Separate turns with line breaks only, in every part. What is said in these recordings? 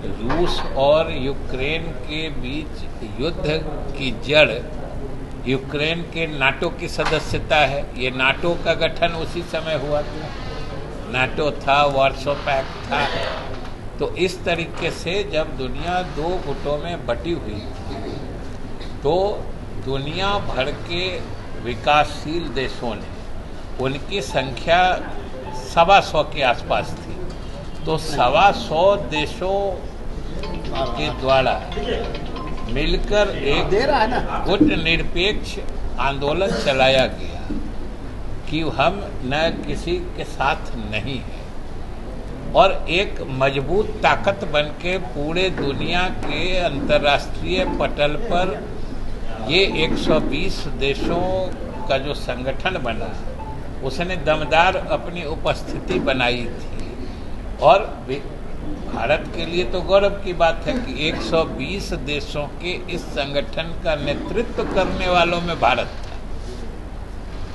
रूस और यूक्रेन के बीच युद्ध की जड़ यूक्रेन के नाटो की सदस्यता है। ये नाटो का गठन उसी समय हुआ था, नाटो था, वार्सो पैक्ट था। तो इस तरीके से जब दुनिया दो गुटों में बटी हुई तो दुनिया भर के विकासशील देशों ने, उनकी संख्या 125 के आसपास थी, तो 125 देशों के द्वारा मिलकर एक गुट निरपेक्ष आंदोलन चलाया गया कि हम न किसी के साथ नहीं हैं, और एक मजबूत ताकत बन के पूरे दुनिया के अंतर्राष्ट्रीय पटल पर ये 120 देशों का जो संगठन बना, उसने दमदार अपनी उपस्थिति बनाई थी। और भारत के लिए तो गौरव की बात है कि 120 देशों के इस संगठन का नेतृत्व करने वालों में भारत था।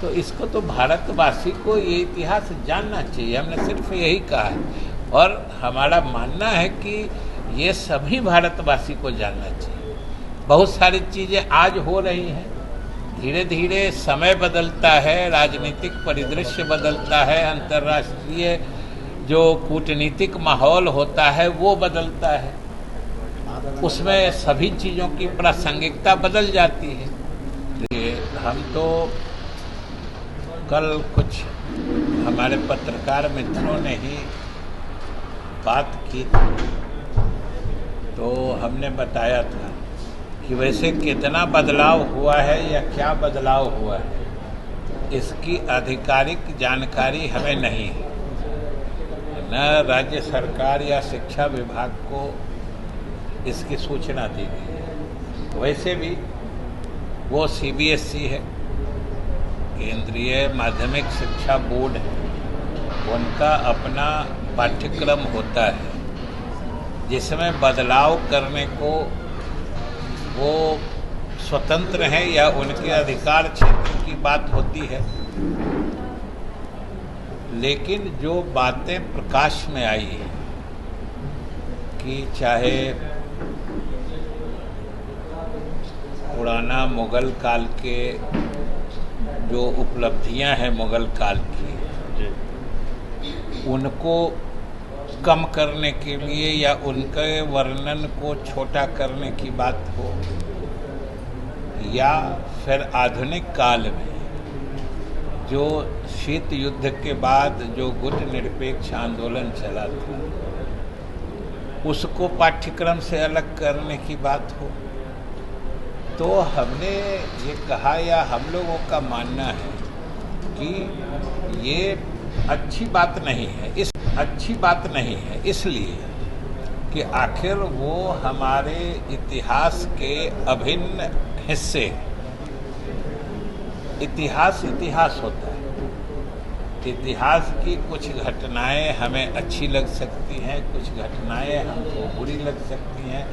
तो इसको तो भारतवासी को ये इतिहास जानना चाहिए, हमने सिर्फ यही कहा है। और हमारा मानना है कि ये सभी भारतवासी को जानना चाहिए। बहुत सारी चीज़ें आज हो रही हैं, धीरे धीरे समय बदलता है, राजनीतिक परिदृश्य बदलता है, अंतर्राष्ट्रीय जो कूटनीतिक माहौल होता है वो बदलता है, उसमें सभी चीज़ों की प्रासंगिकता बदल जाती है। हम तो कल कुछ हमारे पत्रकार मित्रों ने ही बात की थी, तो हमने बताया था कि वैसे कितना बदलाव हुआ है या क्या बदलाव हुआ है, इसकी आधिकारिक जानकारी हमें नहीं है। न राज्य सरकार या शिक्षा विभाग को इसकी सूचना दी गई है। वैसे भी वो CBSE है, केंद्रीय माध्यमिक शिक्षा बोर्ड है, उनका अपना पाठ्यक्रम होता है जिसमें बदलाव करने को वो स्वतंत्र हैं या उनके अधिकार क्षेत्र की बात होती है। लेकिन जो बातें प्रकाश में आई हैं कि चाहे पुराना मुगल काल के जो उपलब्धियां हैं मुगल काल की, उनको कम करने के लिए या उनके वर्णन को छोटा करने की बात हो, या फिर आधुनिक काल में जो शीत युद्ध के बाद जो गुट निरपेक्ष आंदोलन चला था उसको पाठ्यक्रम से अलग करने की बात हो, तो हमने ये कहा या हम लोगों का मानना है कि ये अच्छी बात नहीं है। अच्छी बात नहीं है इसलिए कि आखिर वो हमारे इतिहास के अभिन्न हिस्से। इतिहास होता है, इतिहास की कुछ घटनाएं हमें अच्छी लग सकती हैं, कुछ घटनाएं हमको बुरी लग सकती हैं,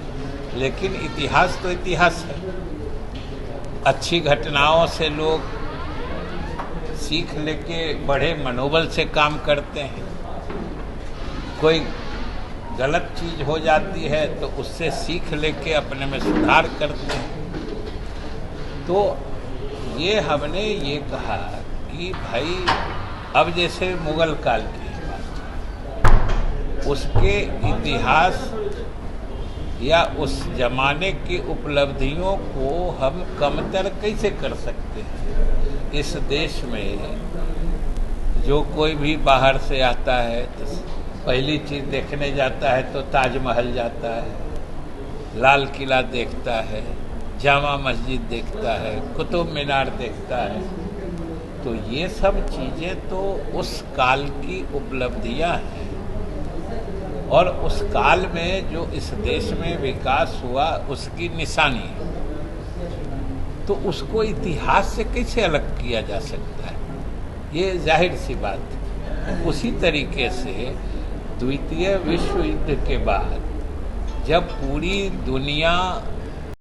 लेकिन इतिहास तो इतिहास है। अच्छी घटनाओं से लोग सीख लेके बड़े मनोबल से काम करते हैं, कोई गलत चीज़ हो जाती है तो उससे सीख लेके अपने में सुधार करते हैं। तो ये हमने ये कहा कि भाई अब जैसे मुगल काल की बात, उसके इतिहास या उस जमाने की उपलब्धियों को हम कमतर कैसे कर सकते हैं। इस देश में जो कोई भी बाहर से आता है तो पहली चीज़ देखने जाता है तो ताजमहल जाता है, लाल किला देखता है, जामा मस्जिद देखता है, कुतुब मीनार देखता है। तो ये सब चीज़ें तो उस काल की उपलब्धियां हैं, और उस काल में जो इस देश में विकास हुआ उसकी निशानी है। तो उसको इतिहास से कैसे अलग किया जा सकता है, ये जाहिर सी बात है। उसी तरीके से द्वितीय विश्व युद्ध के बाद जब पूरी दुनिया